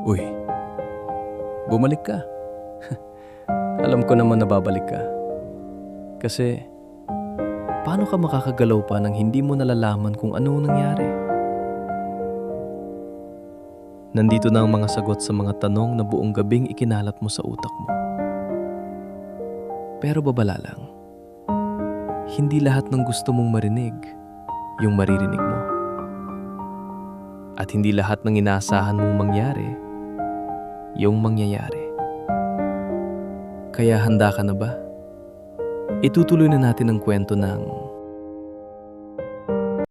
Uy, bumalik ka. Alam ko naman na babalik ka. Kasi, paano ka makakagalaw pa nang hindi mo nalalaman kung ano nangyari? Nandito na ang mga sagot sa mga tanong na buong gabing ikinalat mo sa utak mo. Pero babala lang, hindi lahat ng gusto mong marinig, yung maririnig mo. At hindi lahat ng inaasahan mong mangyari, yung mangyayari. Kaya handa ka na ba? Itutuloy na natin ang kwento ng...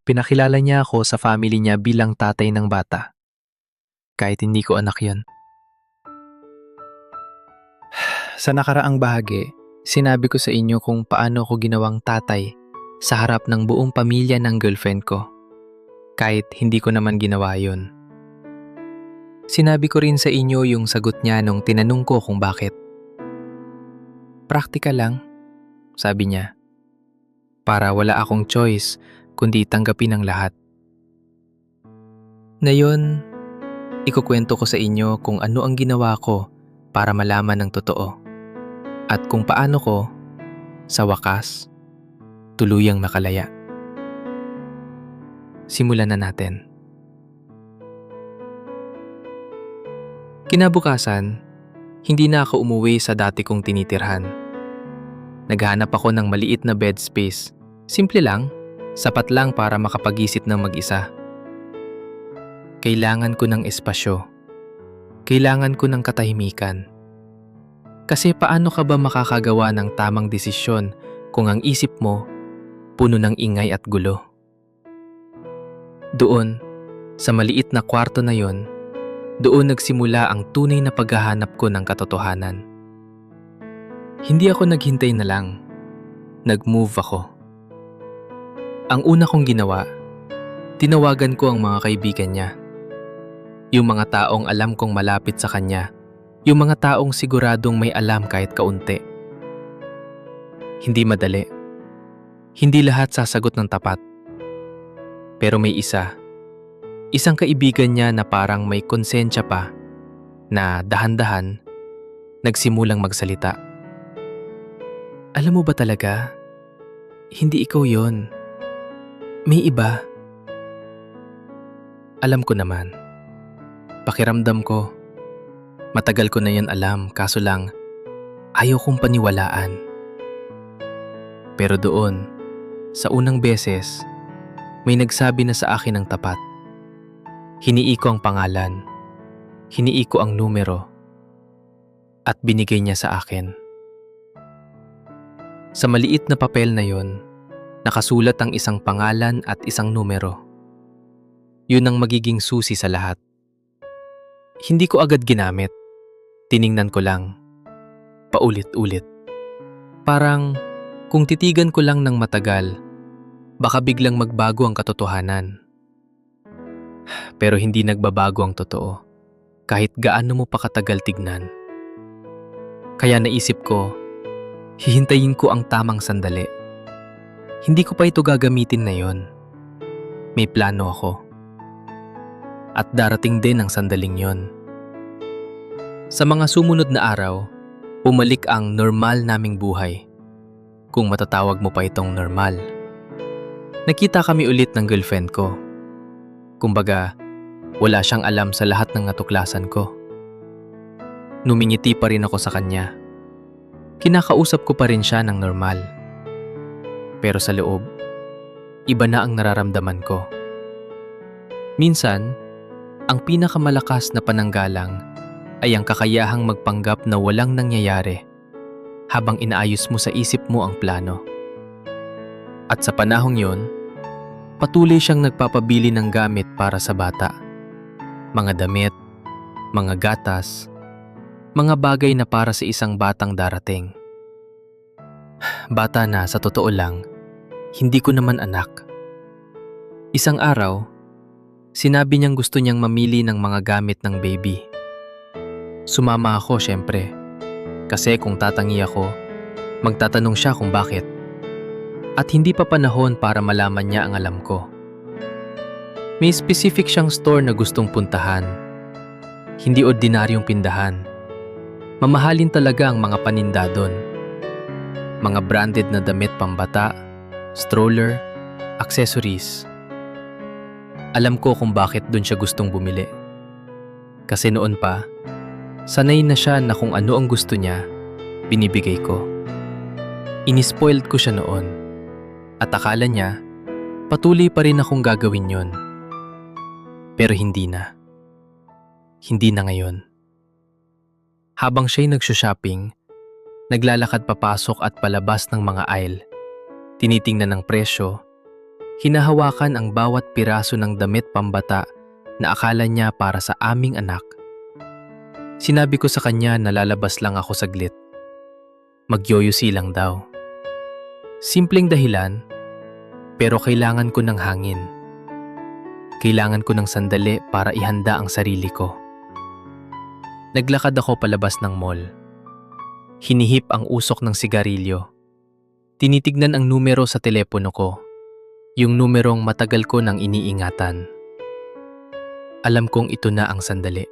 Pinakilala niya ako sa family niya bilang tatay ng bata. Kahit hindi ko anak yon. Sa nakaraang bahagi, sinabi ko sa inyo kung paano ko ginawang tatay sa harap ng buong pamilya ng girlfriend ko. Kahit hindi ko naman ginawa yon. Sinabi ko rin sa inyo yung sagot niya nung tinanong ko kung bakit. Praktikal lang, sabi niya. Para wala akong choice kundi tanggapin ang lahat. Ngayon, ikukwento ko sa inyo kung ano ang ginawa ko para malaman ng totoo. At kung paano ko, sa wakas, tuluyang nakalaya. Simulan na natin. Kinabukasan, hindi na ako umuwi sa dati kong tinitirhan. Naghanap ako ng maliit na bed space. Simple lang, sapat lang para makapag-isip ng mag-isa. Kailangan ko ng espasyo. Kailangan ko ng katahimikan. Kasi paano ka ba makakagawa ng tamang desisyon kung ang isip mo puno ng ingay at gulo? Doon, sa maliit na kwarto na yon, doon nagsimula ang tunay na paghahanap ko ng katotohanan. Hindi ako naghintay na lang. Nag-move ako. Ang una kong ginawa, tinawagan ko ang mga kaibigan niya. Yung mga taong alam kong malapit sa kanya. Yung mga taong siguradong may alam kahit kaunti. Hindi madali. Hindi lahat sasagot ng tapat. Pero may isang kaibigan niya na parang may konsensya pa, na dahan-dahan, nagsimulang magsalita. Alam mo ba talaga, hindi ikaw yon. May iba. Alam ko naman. Pakiramdam ko. Matagal ko na yan alam, kaso lang, ayaw kong paniwalaan. Pero doon, sa unang beses, may nagsabi na sa akin ng tapat. Hinii ko ang pangalan, hinii ko ang numero, at binigay niya sa akin. Sa maliit na papel na yon, nakasulat ang isang pangalan at isang numero. Yun ang magiging susi sa lahat. Hindi ko agad ginamit. Tiningnan ko lang. Paulit-ulit. Parang kung titigan ko lang ng matagal, baka biglang magbago ang katotohanan. Pero hindi nagbabago ang totoo, kahit gaano mo pa katagal tignan. Kaya naisip ko, hihintayin ko ang tamang sandali. Hindi ko pa ito gagamitin na yon. May plano ako. At darating din ang sandaling yon. Sa mga sumunod na araw, bumalik ang normal naming buhay. Kung matatawag mo pa itong normal. Nakita kami ulit ng girlfriend ko. Kumbaga, wala siyang alam sa lahat ng natuklasan ko. Numingiti pa rin ako sa kanya. Kinakausap ko pa rin siya ng normal. Pero sa loob, iba na ang nararamdaman ko. Minsan, ang pinakamalakas na pananggalang ay ang kakayahang magpanggap na walang nangyayari habang inaayos mo sa isip mo ang plano. At sa panahong yon, patuloy siyang nagpapabili ng gamit para sa bata. Mga damit, mga gatas, mga bagay na para sa isang batang darating. Bata na sa totoo lang, hindi ko naman anak. Isang araw, sinabi niyang gusto niyang mamili ng mga gamit ng baby. Sumama ako syempre, kasi kung tatangi ako, magtatanong siya kung bakit. At hindi pa panahon para malaman niya ang alam ko. May specific siyang store na gustong puntahan. Hindi ordinaryong pindahan. Mamahalin talaga ang mga paninda doon. Mga branded na damit pambata, stroller, accessories. Alam ko kung bakit doon siya gustong bumili. Kasi noon pa, sanay na siya na kung ano ang gusto niya, binibigay ko. Inispoiled ko siya noon. At akala niya, patuloy pa rin akong gagawin yon. Pero hindi na. Hindi na ngayon. Habang siya'y nagsho-shopping, naglalakad papasok at palabas ng mga aisle, tinitingnan ang presyo, hinahawakan ang bawat piraso ng damit pambata na akala niya para sa aming anak. Sinabi ko sa kanya na lalabas lang ako saglit. Magyoyosi lang daw. Simpleng dahilan, pero kailangan ko ng hangin. Kailangan ko ng sandali para ihanda ang sarili ko. Naglakad ako palabas ng mall. Hinihip ang usok ng sigarilyo. Tinitignan ang numero sa telepono ko. Yung numerong matagal ko nang iniingatan. Alam kong ito na ang sandali.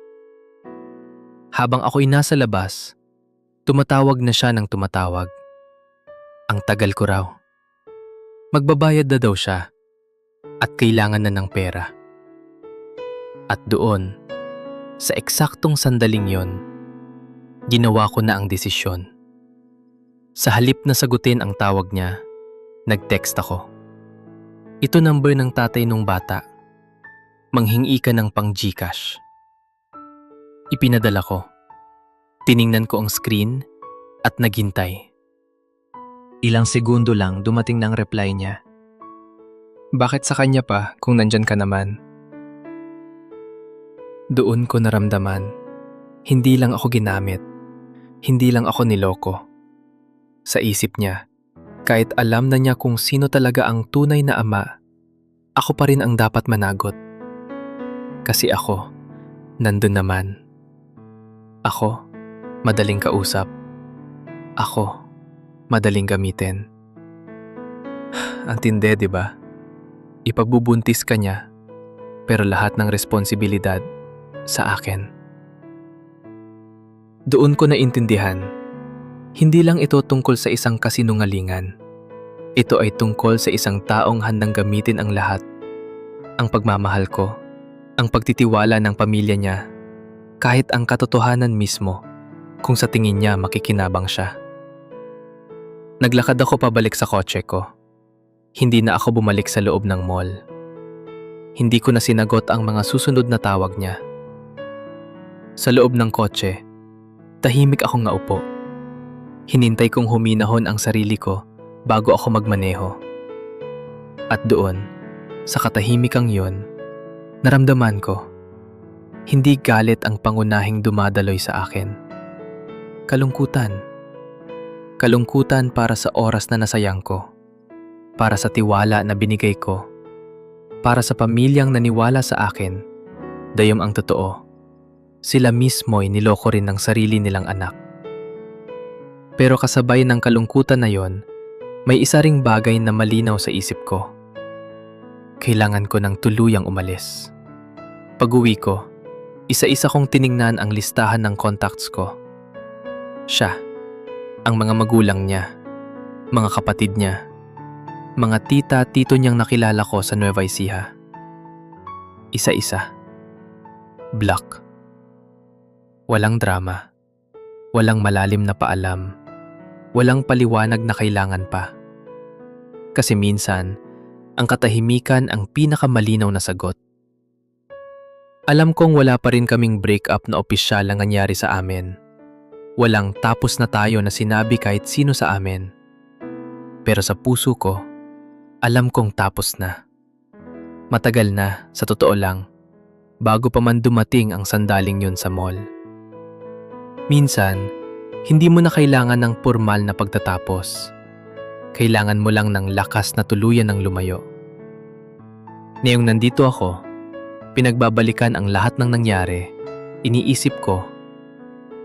Habang ako'y nasa labas, tumatawag na siya ng tumatawag. Ang tagal ko raw. Magbabayad na daw siya at kailangan na ng pera. At doon, sa eksaktong sandaling yon, ginawa ko na ang desisyon. Sa halip na sagutin ang tawag niya, nag-text ako. Ito number ng tatay nung bata. Manghingi ka ng pang GCash. Ipinadala ko. Tiningnan ko ang screen at naghintay. Ilang segundo lang dumating ng reply niya. Bakit sa kanya pa kung nandyan ka naman? Doon ko naramdaman, hindi lang ako ginamit, hindi lang ako niloko. Sa isip niya, kahit alam na niya kung sino talaga ang tunay na ama, ako pa rin ang dapat managot. Kasi ako, nandun naman. Ako, madaling kausap. Ako, madaling gamitin. Ang tindi, di ba? Ipagbubuntis ka niya, pero lahat ng responsibilidad sa akin. Doon ko naintindihan, hindi lang ito tungkol sa isang kasinungalingan. Ito ay tungkol sa isang taong handang gamitin ang lahat. Ang pagmamahal ko, ang pagtitiwala ng pamilya niya, kahit ang katotohanan mismo kung sa tingin niya makikinabang siya. Naglakad ako pabalik sa kotse ko. Hindi na ako bumalik sa loob ng mall. Hindi ko na sinagot ang mga susunod na tawag niya. Sa loob ng kotse, tahimik akong naupo. Hinintay kong huminahon ang sarili ko bago ako magmaneho. At doon, sa katahimikang yon, naramdaman ko, hindi galit ang pangunahing dumadaloy sa akin. Kalungkutan. Kalungkutan para sa oras na nasayang ko. Para sa tiwala na binigay ko. Para sa pamilyang naniwala sa akin. Dayom ang totoo. Sila mismo'y niloko rin ng sarili nilang anak. Pero kasabay ng kalungkutan na yon, may isa ring bagay na malinaw sa isip ko. Kailangan ko ng tuluyang umalis. Pag-uwi ko, isa-isa kong tiningnan ang listahan ng contacts ko. Siya, ang mga magulang niya, mga kapatid niya, mga tita-tito niyang nakilala ko sa Nueva Ecija. Isa-isa. Block. Walang drama. Walang malalim na paalam. Walang paliwanag na kailangan pa. Kasi minsan, ang katahimikan ang pinakamalinaw na sagot. Alam kong wala pa rin kaming breakup na opisyal ang nangyari sa amin. Walang tapos na tayo na sinabi kahit sino sa amin. Pero sa puso ko, alam kong tapos na. Matagal na, sa totoo lang, bago pa man dumating ang sandaling yun sa mall. Minsan, hindi mo na kailangan ng formal na pagtatapos. Kailangan mo lang ng lakas na tuluyan ng lumayo. Ngayong nandito ako, pinagbabalikan ang lahat ng nangyari, iniisip ko,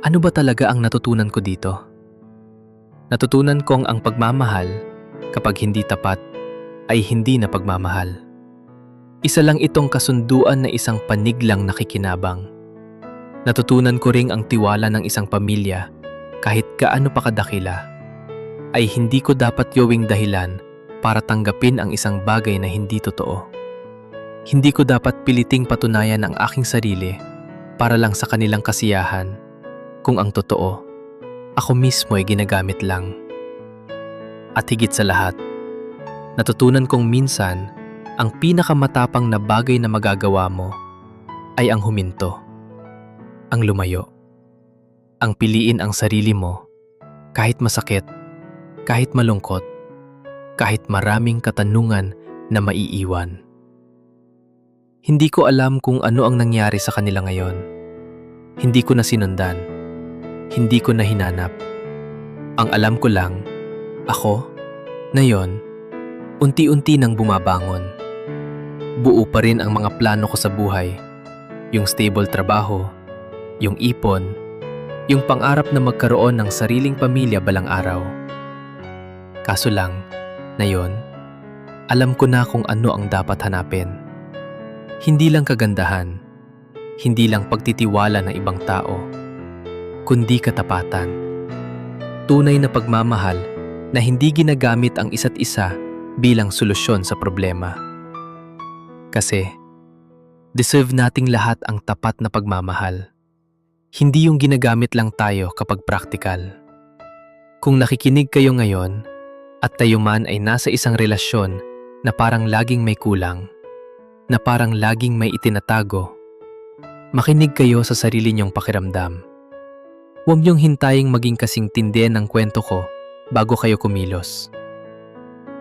ano ba talaga ang natutunan ko dito? Natutunan kong ang pagmamahal, kapag hindi tapat, ay hindi na pagmamahal. Isa lang itong kasunduan na isang panig lang nakikinabang. Natutunan ko ring ang tiwala ng isang pamilya, kahit gaano pa kadakila, ay hindi ko dapat gawing dahilan para tanggapin ang isang bagay na hindi totoo. Hindi ko dapat piliting patunayan ang aking sarili para lang sa kanilang kasiyahan, kung ang totoo, ako mismo ay ginagamit lang. At higit sa lahat, natutunan kong minsan, ang pinakamatapang na bagay na magagawa mo ay ang huminto, ang lumayo, ang piliin ang sarili mo kahit masakit, kahit malungkot, kahit maraming katanungan na maiiwan. Hindi ko alam kung ano ang nangyari sa kanila ngayon. Hindi ko na sinundan. Hindi ko na hinanap. Ang alam ko lang, ako, ngayon, unti-unti nang bumabangon. Buo pa rin ang mga plano ko sa buhay. Yung stable trabaho, yung ipon, yung pangarap na magkaroon ng sariling pamilya balang araw. Kaso lang, ngayon, alam ko na kung ano ang dapat hanapin. Hindi lang kagandahan, hindi lang pagtitiwala ng ibang tao, kundi katapatan. Tunay na pagmamahal na hindi ginagamit ang isa't isa bilang solusyon sa problema. Kasi, deserve nating lahat ang tapat na pagmamahal. Hindi yung ginagamit lang tayo kapag praktikal. Kung nakikinig kayo ngayon, at tayo man ay nasa isang relasyon na parang laging may kulang, na parang laging may itinatago, makinig kayo sa sarili niyong pakiramdam. Huwag niyong hintaying maging kasing tindi ng kwento ko bago kayo kumilos.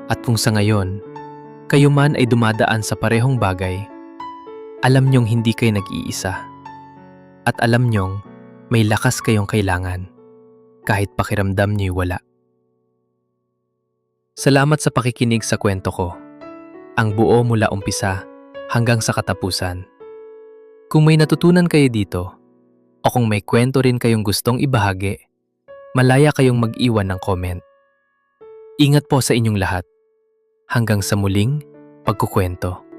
At kung sa ngayon, kayo man ay dumadaan sa parehong bagay, alam niyong hindi kayo nag-iisa. At alam niyong may lakas kayong kailangan, kahit pakiramdam niyo wala. Salamat sa pakikinig sa kwento ko, ang buo mula umpisa hanggang sa katapusan. Kung may natutunan kayo dito, o kung may kwento rin kayong gustong ibahagi, malaya kayong mag-iwan ng comment. Ingat po sa inyong lahat. Hanggang sa muling pagkukwento.